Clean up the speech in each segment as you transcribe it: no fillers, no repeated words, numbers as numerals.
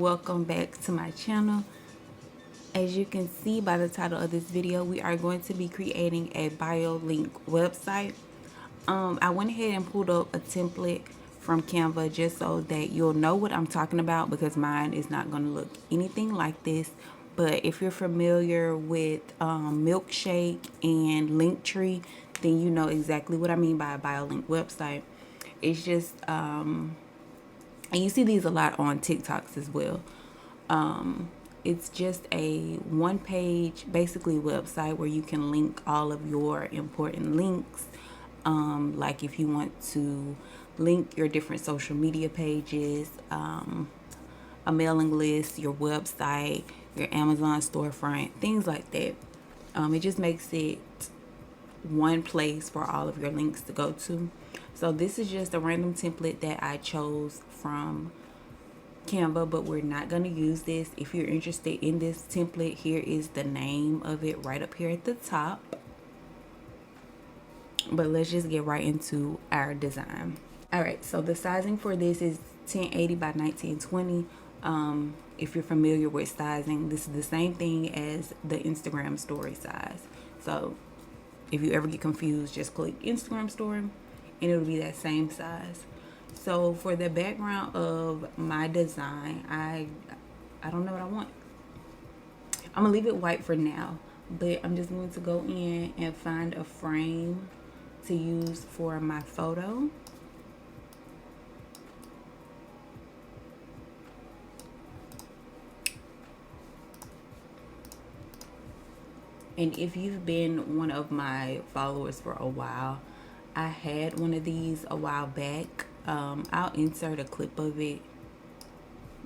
welcome back to my channel. As you can see by the title of this video, we are going to be creating a bio link website. I went ahead and pulled up a template from Canva just so that you'll know what I'm talking about, because mine is not going to look anything like this. But if you're familiar with Milkshake and Linktree, then you know exactly what I mean by a bio link website. It's just and you see these a lot on TikToks as well. It's just a one-page, basically, website where you can link all of your important links. Like if you want to link your different social media pages, a mailing list, your website, your Amazon storefront, things like that. It just makes it one place for all of your links to go to. So this is just a random template that I chose from Canva, but we're not going to use this. If you're interested in this template, here is the name of it right up here at the top. But let's just get right into our design. Alright, so the sizing for this is 1080 by 1920. If you're familiar with sizing, this is the same thing as the Instagram story size. So if you ever get confused, just click Instagram story and it'll be that same size. So for the background of my design, I don't know what I want. I'm gonna leave it white for now, but I'm just going to go in and find a frame to use for my photo. And if you've been one of my followers for a while, I had one of these a while back. I'll insert a clip of it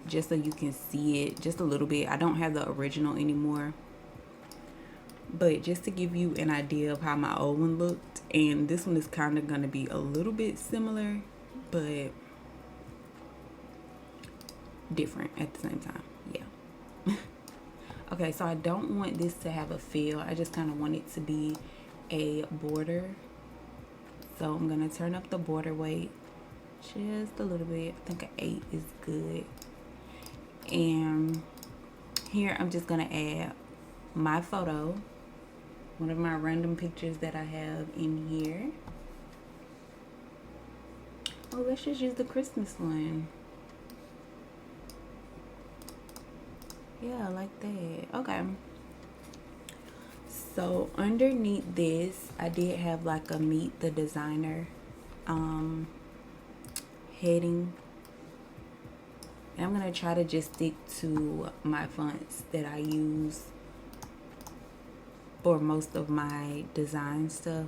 just so you can see it just a little bit. I don't have the original anymore, but just to give you an idea of how my old one looked. And this one is kind of going to be a little bit similar, but different at the same time. Yeah. Okay, so I don't want this to have a fill. I just kind of want it to be a border. So I'm going to turn up the border weight just a little bit. I think an 8 is good. And here I'm just going to add my photo, one of my random pictures that I have in here. Oh, let's just use the Christmas one. Yeah, I like that. Okay. So underneath this, I did have like a meet the designer heading. And I'm going to try to just stick to my fonts that I use for most of my design stuff.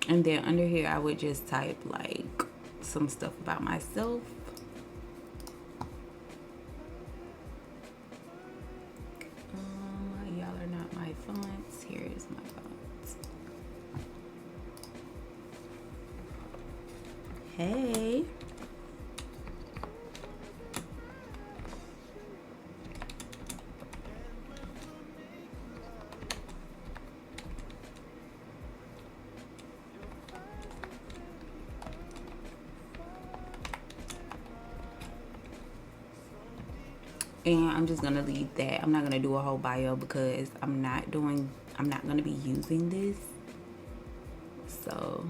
And then under here, I would just type like some stuff about myself. Y'all are not my fonts. Here is my fonts. Hey. And I'm just gonna leave that. I'm not gonna do a whole bio because I'm not gonna be using this. So,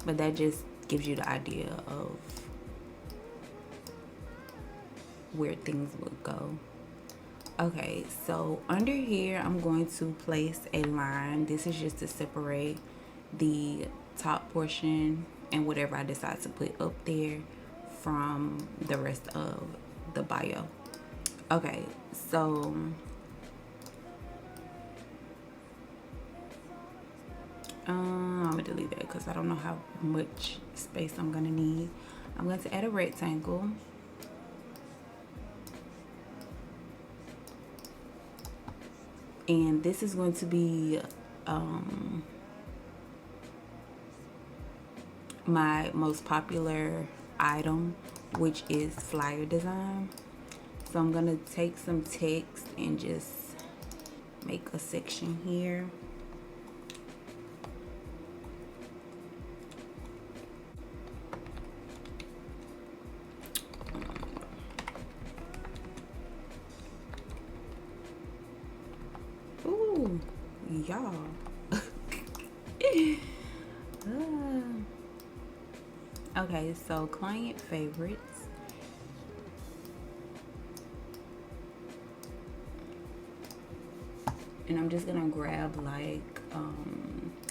but that just gives you the idea of where things would go. Okay, so under here I'm going to place a line. This is just to separate the top portion and whatever I decide to put up there from the rest of the bio. Okay, so I'm gonna delete that because I don't know how much space I'm gonna need. I'm going to add a rectangle. And this is going to be my most popular item, which is flyer design. So I'm gonna take some text and just make a section here. Ooh, y'all. Okay, so client favorites. And I'm just gonna grab like,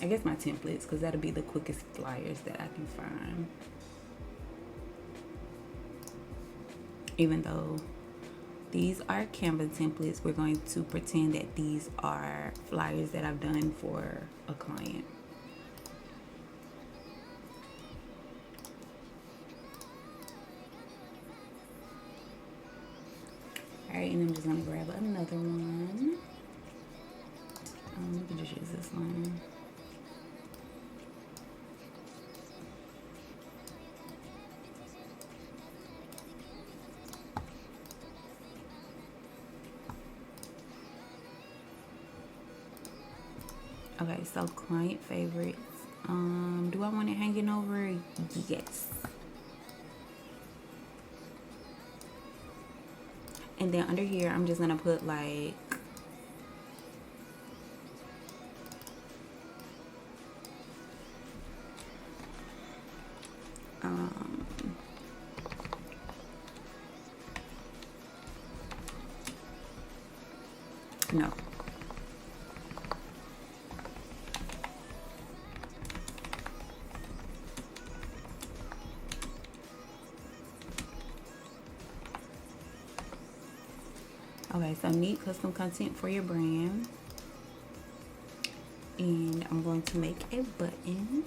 I guess my templates, because that'll be the quickest flyers that I can find. Even though these are Canva templates, we're going to pretend that these are flyers that I've done for a client. Alright, and I'm just gonna grab another one. We can just use this one. Okay, so client favorites. Do I want it hanging over? Yes. And then under here, I'm just gonna put like, no. Okay, so need custom content for your brand. And I'm going to make a button.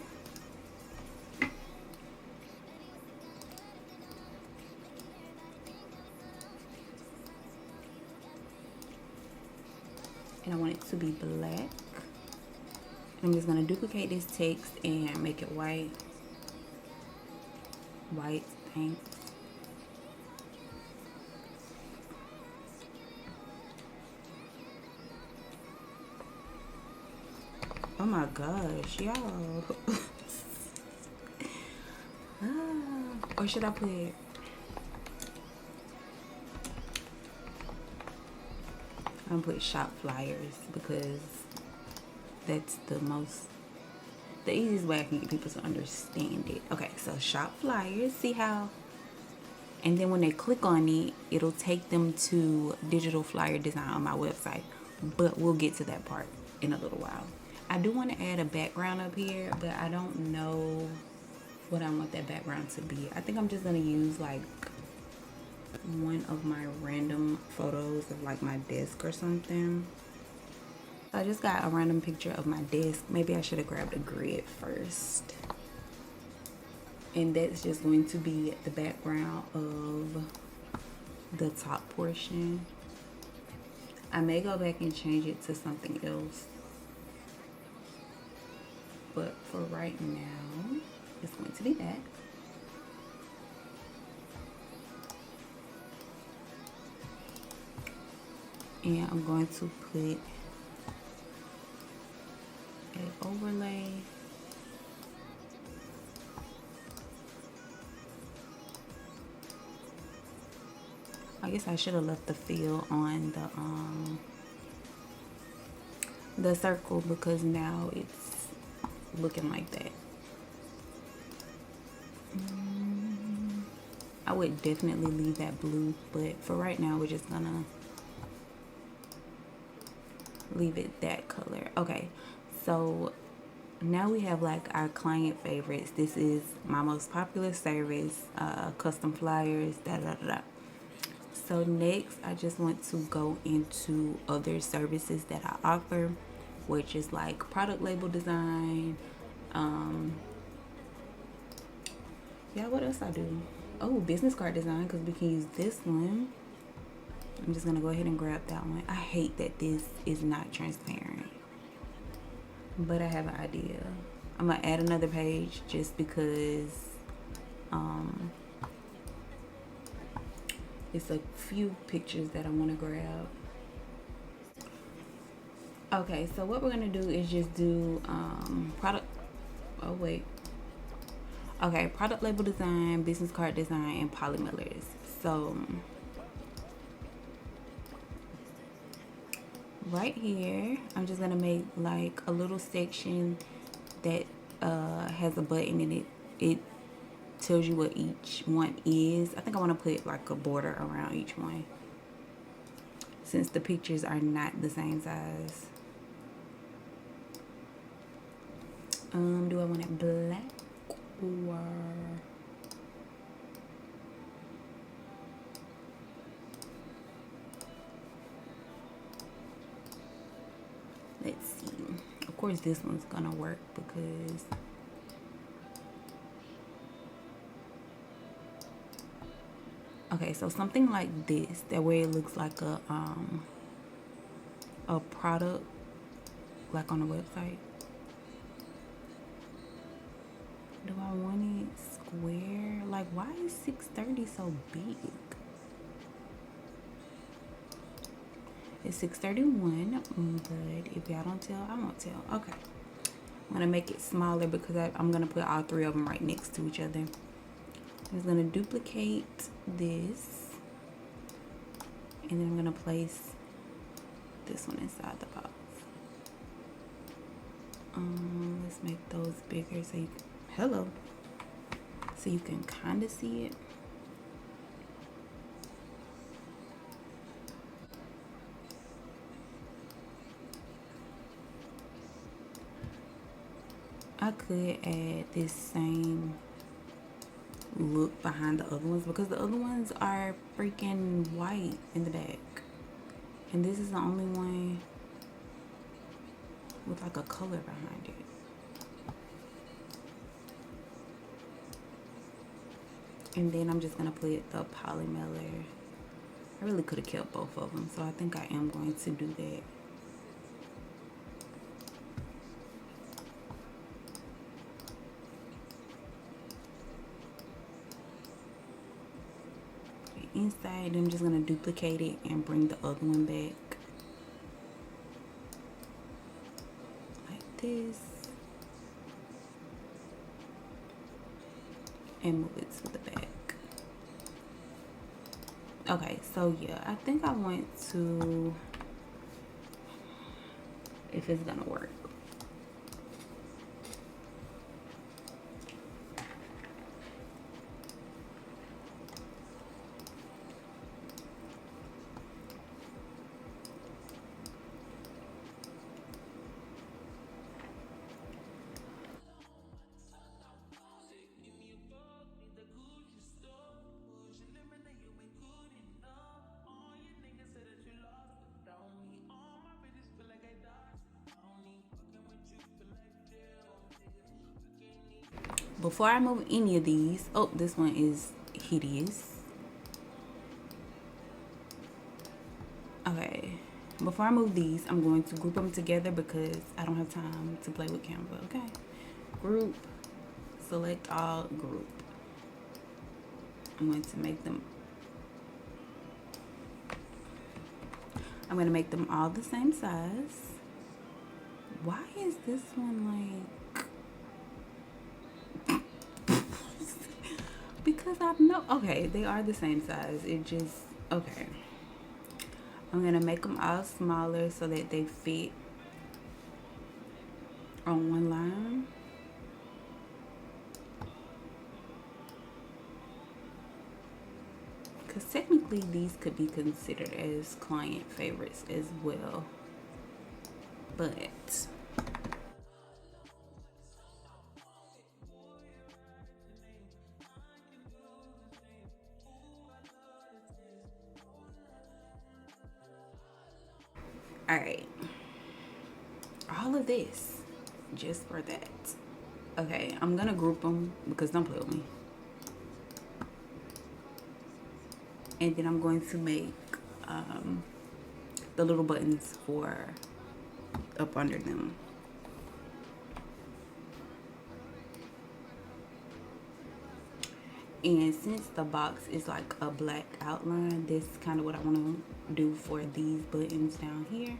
And I want it to be black. I'm just gonna duplicate this text and make it white. White, thanks. Oh my gosh, y'all. Or should I put it? I'm gonna put shop flyers because that's the easiest way I can get people to understand it. Okay, so shop flyers, see how? And then when they click on it, it'll take them to digital flyer design on my website. But we'll get to that part in a little while. I do want to add a background up here, but I don't know what I want that background to be. I think I'm just gonna use like one of my random photos of like my desk or something. I just got a random picture of my desk. Maybe I should have grabbed a grid first. And that's just going to be the background of the top portion. I may go back and change it to something else. But for right now, it's going to be that. And I'm going to put an overlay. I guess I should have left the fill on the circle because now it's looking like that. I would definitely leave that blue, but for right now we're just gonna leave it that color. Okay, so now we have like our client favorites. This is my most popular service, custom flyers, da da da da. So next I just want to go into other services that I offer, which is like product label design. Yeah, what else I do? Oh, business card design, because we can use this one. I'm just gonna go ahead and grab that one. I hate that this is not transparent, but I have an idea. I'm gonna add another page just because It's a few pictures that I want to grab. Okay, so what we're going to do is just do product. Oh, wait. Okay, product label design, business card design, and polymailers. So right here, I'm just gonna make like a little section that has a button in it. It tells you what each one is. I think I want to put like a border around each one since the pictures are not the same size. Do I want it black or let's see. Of course this one's gonna work because okay, so something like this, that way it looks like a product like on a website. Do I want it square? Like, why is 630 so big? It's 631, but if y'all don't tell, I won't tell. Okay. I'm going to make it smaller because I'm going to put all three of them right next to each other. I'm just going to duplicate this. And then I'm going to place this one inside the box. Let's make those bigger so you can, hello. So you can kind of see it. I could add this same look behind the other ones because the other ones are freaking white in the back. And this is the only one with like a color behind it. And then I'm just gonna put the polymailer. I really could have kept both of them, so I think I am going to do that. Inside, I'm just gonna duplicate it and bring the other one back like this and move it to the back. Okay, so yeah, I think I want to, if it's gonna work. Before I move any of these, oh, this one is hideous. Okay, before I move these, I'm going to group them together because I don't have time to play with Canva. Okay, group, select all, group. I'm going to make them all the same size. Why is this one like because I've no, okay, they are the same size. It just, okay. I'm gonna make them all smaller so that they fit on one line. Because technically these could be considered as client favorites as well. But all right, all of this just for that. Okay, I'm gonna group them because don't play with me. And then I'm going to make the little buttons for up under them. And since the box is like a black outline, this is kind of what I want to do for these buttons down here.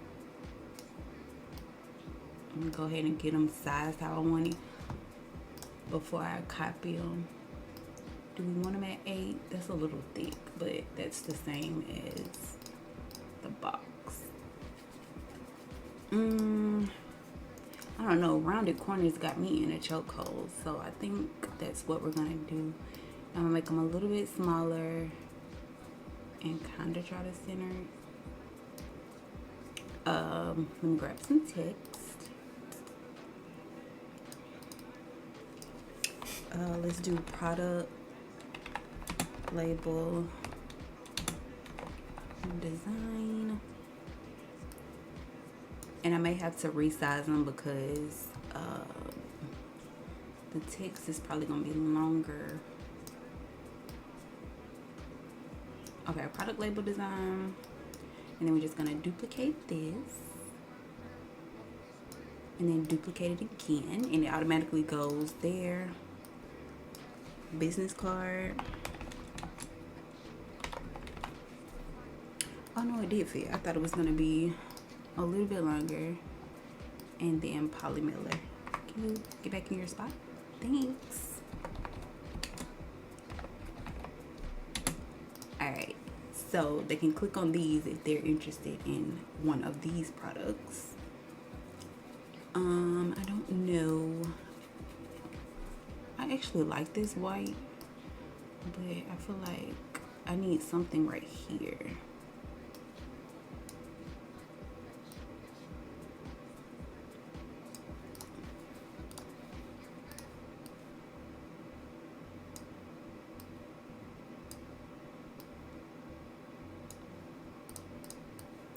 I'm gonna go ahead and get them sized how I want it before I copy them. Do we want them at 8? That's a little thick, but that's the same as the box. I don't know, rounded corners got me in a chokehold, so I think that's what we're gonna do. I'm gonna make them a little bit smaller and kind of try to center it. Let me grab some text. Let's do product, label, design. And I may have to resize them because the text is probably gonna be longer. Okay, product, label, design. And then we're just gonna duplicate this. And then duplicate it again. And it automatically goes there. Business card. Oh no, it did fit. I thought it was gonna be a little bit longer. And then Polly Miller. Can you get back in your spot? Thanks. Alright, so they can click on these if they're interested in one of these products. I don't know. I actually like this white, but I feel like I need something right here.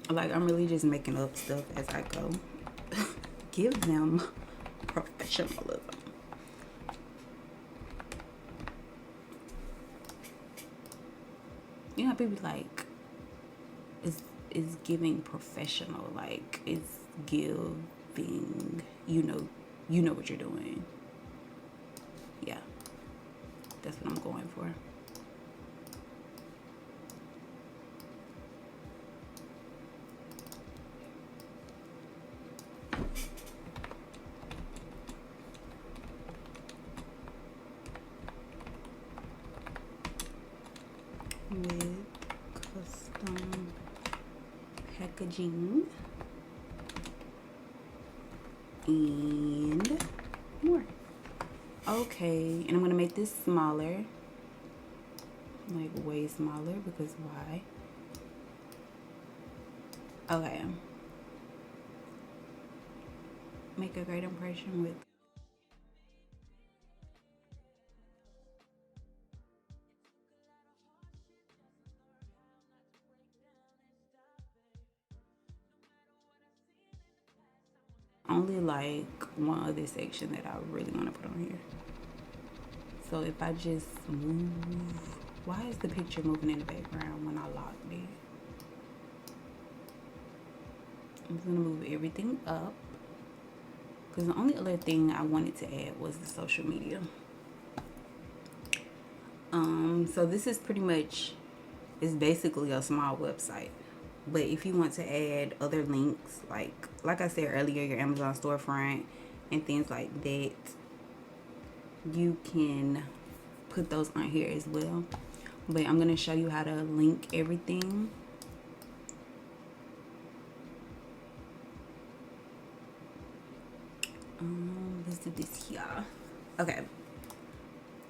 Like, I'm really just making up stuff as I go. Give them professionalism. You know, people like, is giving professional, like it's giving, you know what you're doing. Yeah, that's what I'm going for. With custom packaging and more. Okay, and I'm gonna make this smaller, like way smaller, because why? Okay, make a great impression with only like one other section that I really want to put on here. So if I just move, why is the picture moving in the background when I locked it? I'm just gonna move everything up because the only other thing I wanted to add was the social media. So this is pretty much, it's basically a small website. But if you want to add other links, like I said earlier, your Amazon storefront and things like that, you can put those on here as well. But I'm going to show you how to link everything. Let's do this here. Okay.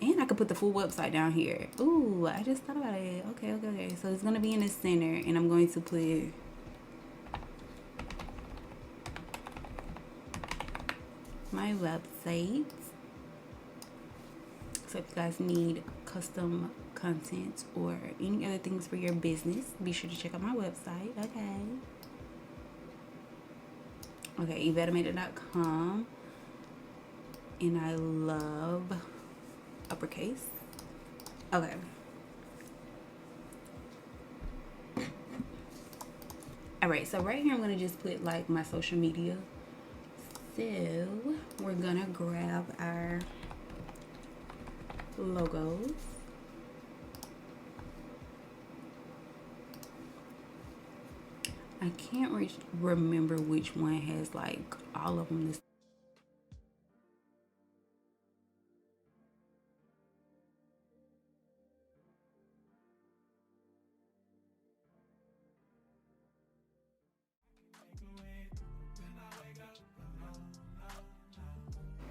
And I could put the full website down here. Ooh, I just thought about it. Okay. So it's going to be in the center, and I'm going to put my website. So if you guys need custom content or any other things for your business, be sure to check out my website. Okay, evatameda.com. And I love uppercase. Okay. Alright, so right here I'm going to just put like my social media. So we're going to grab our logos. I can't remember which one has like all of them.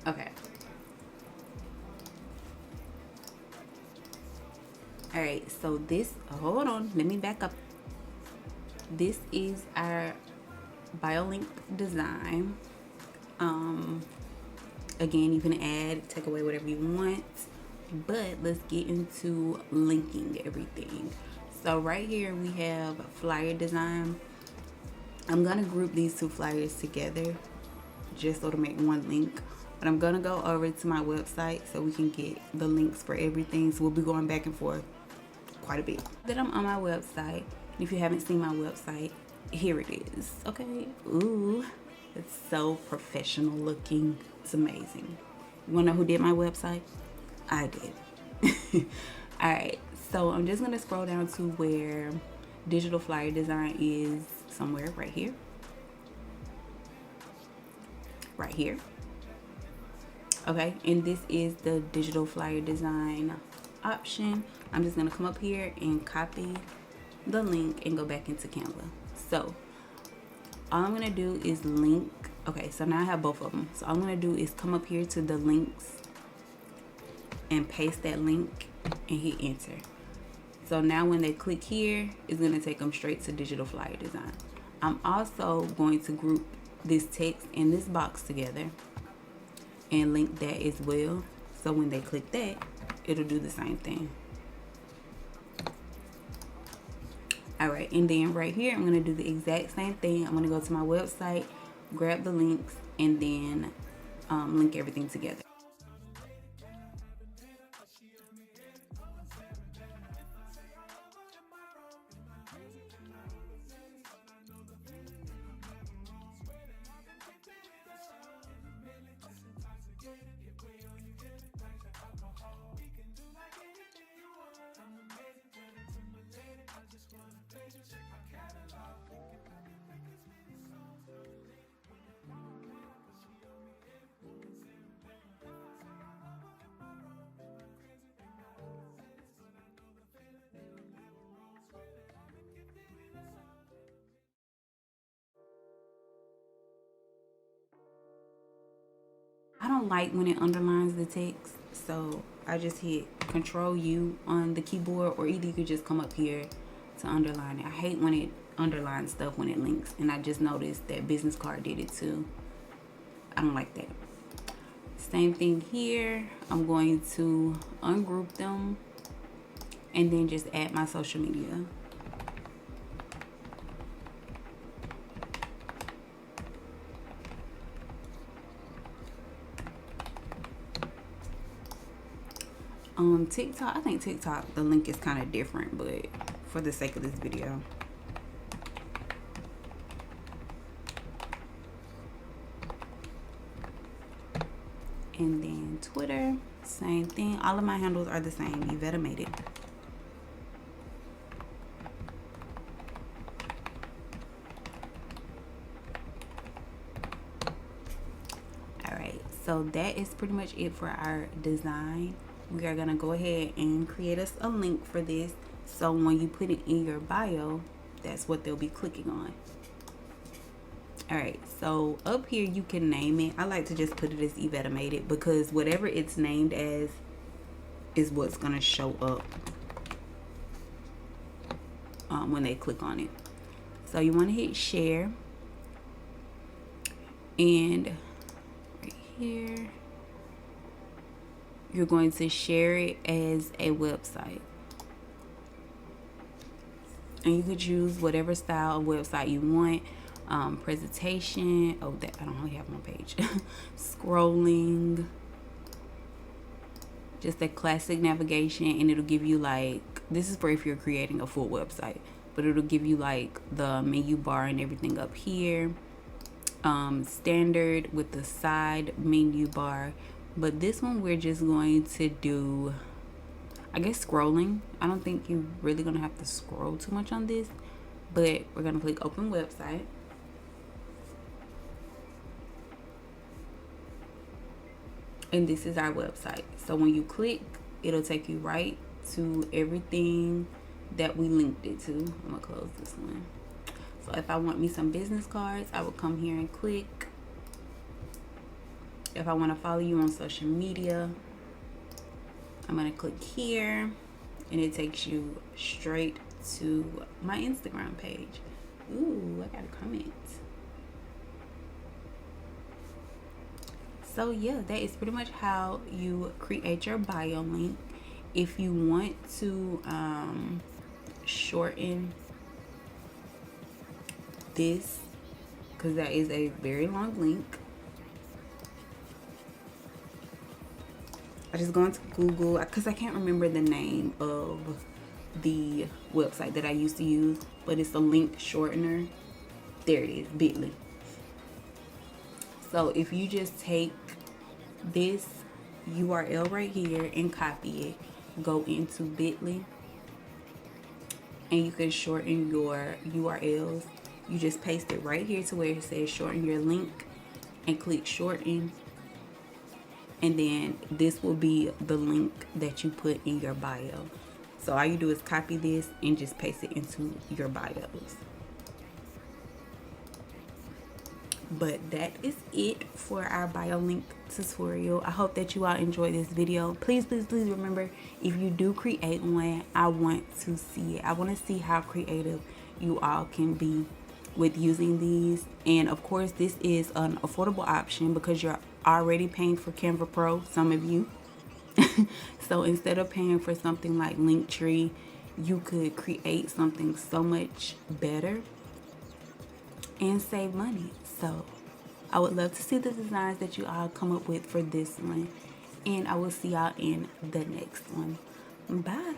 Okay. All right, so this, hold on, let me back up. This is our bio link design. Again, you can add, take away whatever you want, but let's get into linking everything. So right here we have flyer design. I'm gonna group these two flyers together just so to make one link, but I'm gonna go over to my website so we can get the links for everything. So we'll be going back and forth quite a bit. That I'm on my website. If you haven't seen my website, here it is. Okay. Ooh, it's so professional looking. It's amazing. You wanna know who did my website? I did. All right, so I'm just gonna scroll down to where digital flyer design is, somewhere right here. Right here. Okay, and this is the digital flyer design option. I'm just gonna come up here and copy the link and go back into Canva. So all I'm gonna do is link. Okay, so now I have both of them. So all I'm gonna do is come up here to the links and paste that link and hit enter. So now when they click here, it's gonna take them straight to digital flyer design. I'm also going to group this text in this box together and link that as well. So when they click that, it'll do the same thing. All right, and then right here, I'm gonna do the exact same thing. I'm gonna go to my website, grab the links, and then link everything together. I don't like when it underlines the text, so I just hit Control U on the keyboard, or either you could just come up here to underline it. I hate when it underlines stuff when it links, and I just noticed that business card did it too. I don't like that. Same thing here. I'm going to ungroup them and then just add my social media. TikTok, I think TikTok, the link is kind of different, but for the sake of this video. And then Twitter, same thing. All of my handles are the same. Yvette made it. All right, so that is pretty much it for our design. We are gonna go ahead and create us a link for this, so when you put it in your bio, that's what they'll be clicking on. All right, so up here you can name it. I like to just put it as Yvette made it, because whatever it's named as is what's gonna show up when they click on it. So you want to hit share, and right here you're going to share it as a website, and you could choose whatever style of website you want. Presentation, oh, that I don't only have one page. Scrolling, just a classic navigation, and it'll give you like, this is for if you're creating a full website, but it'll give you like the menu bar and everything up here. Standard with the side menu bar, but this one we're just going to do, I guess, scrolling. I don't think you're really gonna have to scroll too much on this, But we're going to click open website. And this is our website. So when you click, it'll take you right to everything that we linked it to. I'm going to close this one. So if I want me some business cards, I will come here and click. If I want to follow you on social media, I'm going to click here, and it takes you straight to my Instagram page. Ooh, I got a comment. So yeah, that is pretty much how you create your bio link. If you want to shorten this, because that is a very long link, I just go into Google, because I can't remember the name of the website that I used to use, but it's a link shortener. There it is, bit.ly. So if you just take this URL right here and copy it, go into bit.ly, and you can shorten your URLs. You just paste it right here to where it says shorten your link and click shorten. And then this will be the link that you put in your bio. So all you do is copy this and just paste it into your bios. But that is it for our bio link tutorial. I hope that you all enjoyed this video. Please remember, if you do create one, I want to see it. I want to see how creative you all can be with using these. And of course, this is an affordable option because you're already paying for Canva Pro, some of you. So instead of paying for something like Linktree, you could create something so much better and save money. So I would love to see the designs that you all come up with for this one, and I will see y'all in the next one. Bye.